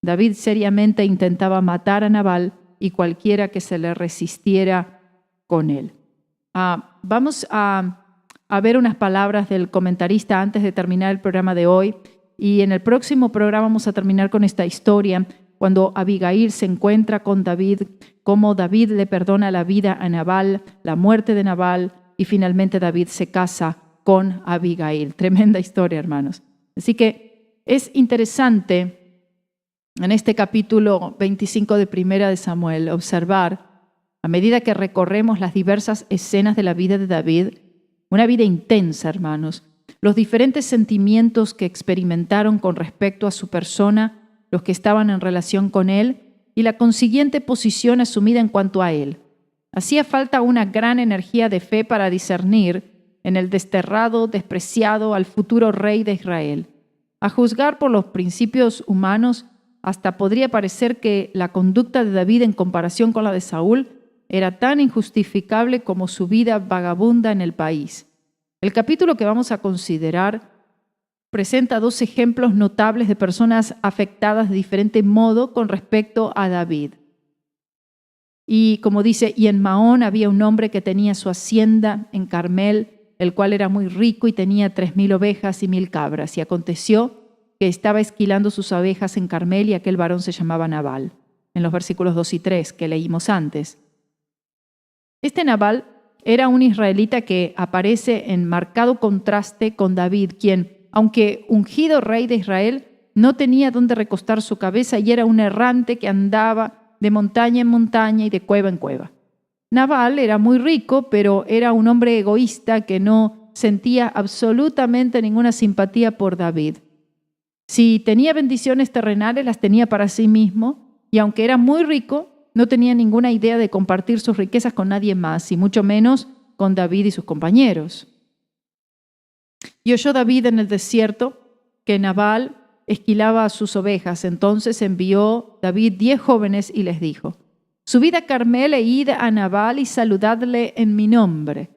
David seriamente intentaba matar a Nabal y cualquiera que se le resistiera con él. Vamos a ver unas palabras del comentarista antes de terminar el programa de hoy, y en el próximo programa vamos a terminar con esta historia, cuando Abigail se encuentra con David, cómo David le perdona la vida a Nabal, la muerte de Nabal, y finalmente David se casa con Abigail. Tremenda historia, hermanos. Así que es interesante en este capítulo 25 de Primera de Samuel observar, a medida que recorremos las diversas escenas de la vida de David, una vida intensa, hermanos, los diferentes sentimientos que experimentaron con respecto a su persona, los que estaban en relación con él, y la consiguiente posición asumida en cuanto a él. Hacía falta una gran energía de fe para discernir en el desterrado, despreciado al futuro rey de Israel. A juzgar por los principios humanos, hasta podría parecer que la conducta de David en comparación con la de Saúl era tan injustificable como su vida vagabunda en el país. El capítulo que vamos a considerar presenta 2 ejemplos notables de personas afectadas de diferente modo con respecto a David. Y como dice, y en Maón había un hombre que tenía su hacienda en Carmel, el cual era muy rico y tenía 3,000 ovejas y 1,000 cabras. Y aconteció que estaba esquilando sus ovejas en Carmel, y aquel varón se llamaba Nabal, en los versículos 2 y 3 que leímos antes. Este Nabal era un israelita que aparece en marcado contraste con David, quien, aunque ungido rey de Israel, no tenía dónde recostar su cabeza y era un errante que andaba de montaña en montaña y de cueva en cueva. Nabal era muy rico, pero era un hombre egoísta que no sentía absolutamente ninguna simpatía por David. Si tenía bendiciones terrenales, las tenía para sí mismo, y aunque era muy rico, no tenía ninguna idea de compartir sus riquezas con nadie más, y mucho menos con David y sus compañeros. Y oyó David en el desierto que Nabal esquilaba sus ovejas. Entonces envió David 10 jóvenes y les dijo: Subid a Carmel e id a Nabal y saludadle en mi nombre.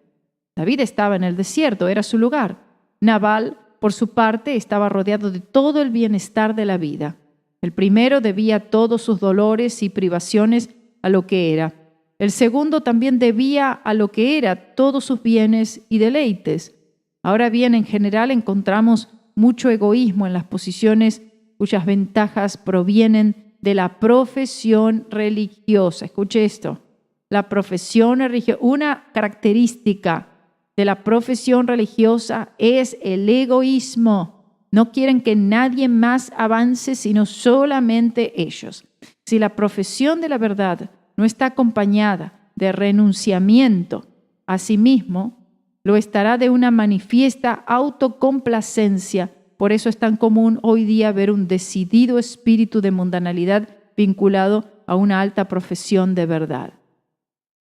David estaba en el desierto, era su lugar. Nabal, por su parte, estaba rodeado de todo el bienestar de la vida. El primero debía todos sus dolores y privaciones a lo que era. El segundo también debía a lo que era todos sus bienes y deleites. Ahora bien, en general encontramos mucho egoísmo en las posiciones cuyas ventajas provienen de la profesión religiosa. Escuche esto. La profesión religiosa, una característica de la profesión religiosa es el egoísmo. No quieren que nadie más avance, sino solamente ellos. Si la profesión de la verdad no está acompañada de renunciamiento a sí mismo, lo estará de una manifiesta autocomplacencia. Por eso es tan común hoy día ver un decidido espíritu de mundanalidad vinculado a una alta profesión de verdad.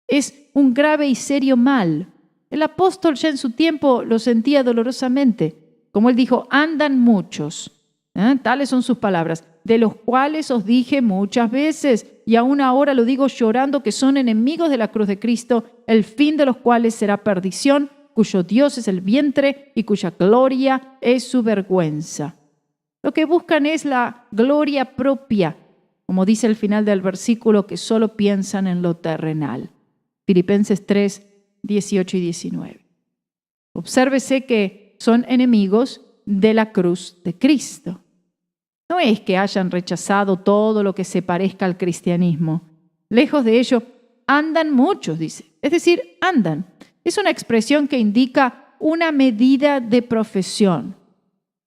Es un grave y serio mal. El apóstol ya en su tiempo lo sentía dolorosamente. Como él dijo, andan muchos, tales son sus palabras, de los cuales os dije muchas veces, y aún ahora lo digo llorando, que son enemigos de la cruz de Cristo, el fin de los cuales será perdición, cuyo Dios es el vientre y cuya gloria es su vergüenza. Lo que buscan es la gloria propia, como dice el final del versículo, que solo piensan en lo terrenal. Filipenses 3, 18 y 19. Obsérvese que son enemigos de la cruz de Cristo. No es que hayan rechazado todo lo que se parezca al cristianismo. Lejos de ello, andan muchos, dice. Es decir, andan. Es una expresión que indica una medida de profesión.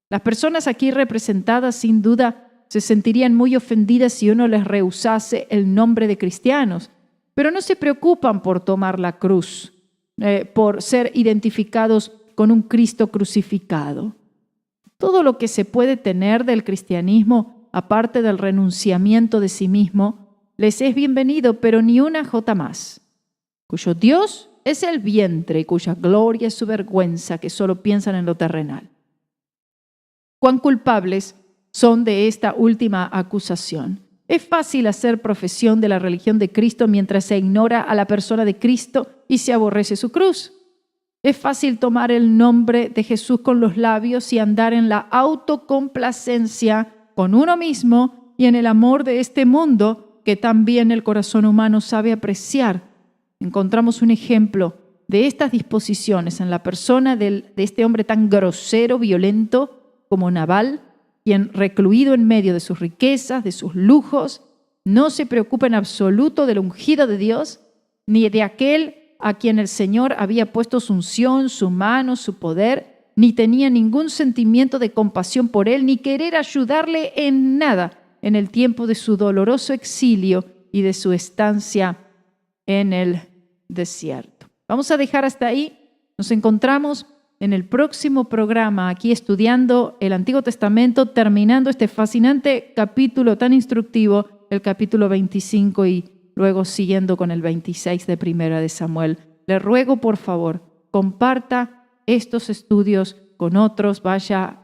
Las personas aquí representadas, sin duda, se sentirían muy ofendidas si uno les rehusase el nombre de cristianos, pero no se preocupan por tomar la cruz, por ser identificados con un Cristo crucificado. Todo lo que se puede tener del cristianismo, aparte del renunciamiento de sí mismo, les es bienvenido, pero ni una jota más. Cuyo Dios es el vientre y cuya gloria es su vergüenza, que solo piensan en lo terrenal. ¿Cuán culpables son de esta última acusación? Es fácil hacer profesión de la religión de Cristo mientras se ignora a la persona de Cristo y se aborrece su cruz. Es fácil tomar el nombre de Jesús con los labios y andar en la autocomplacencia con uno mismo y en el amor de este mundo que también el corazón humano sabe apreciar. Encontramos un ejemplo de estas disposiciones en la persona de este hombre tan grosero, violento como Nabal, quien, recluido en medio de sus riquezas, de sus lujos, no se preocupa en absoluto del ungido de Dios, ni de aquel a quien el Señor había puesto su unción, su mano, su poder, ni tenía ningún sentimiento de compasión por él, ni querer ayudarle en nada en el tiempo de su doloroso exilio y de su estancia en el desierto. Vamos a dejar hasta ahí. Nos encontramos en el próximo programa aquí estudiando el Antiguo Testamento, terminando este fascinante capítulo tan instructivo, el capítulo 25 y luego siguiendo con el 26 de Primera de Samuel. Le ruego, por favor, comparta estos estudios con otros. Vaya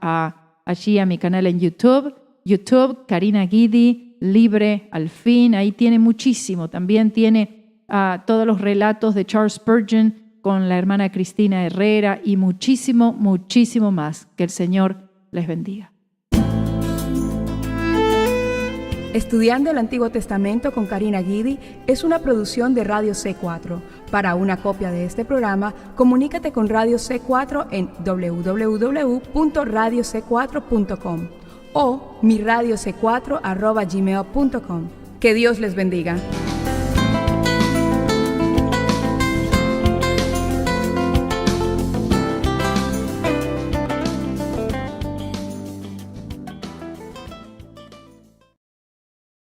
allí a mi canal en YouTube, Karina Guidi, Libre al Fin. Ahí tiene muchísimo. También tiene todos los relatos de Charles Spurgeon con la hermana Cristina Herrera y muchísimo, muchísimo más. Que el Señor les bendiga. Estudiando el Antiguo Testamento con Karina Guidi es una producción de Radio C4. Para una copia de este programa, comunícate con Radio C4 en www.radioc4.com o miradiocc4@gmail.com. Que Dios les bendiga.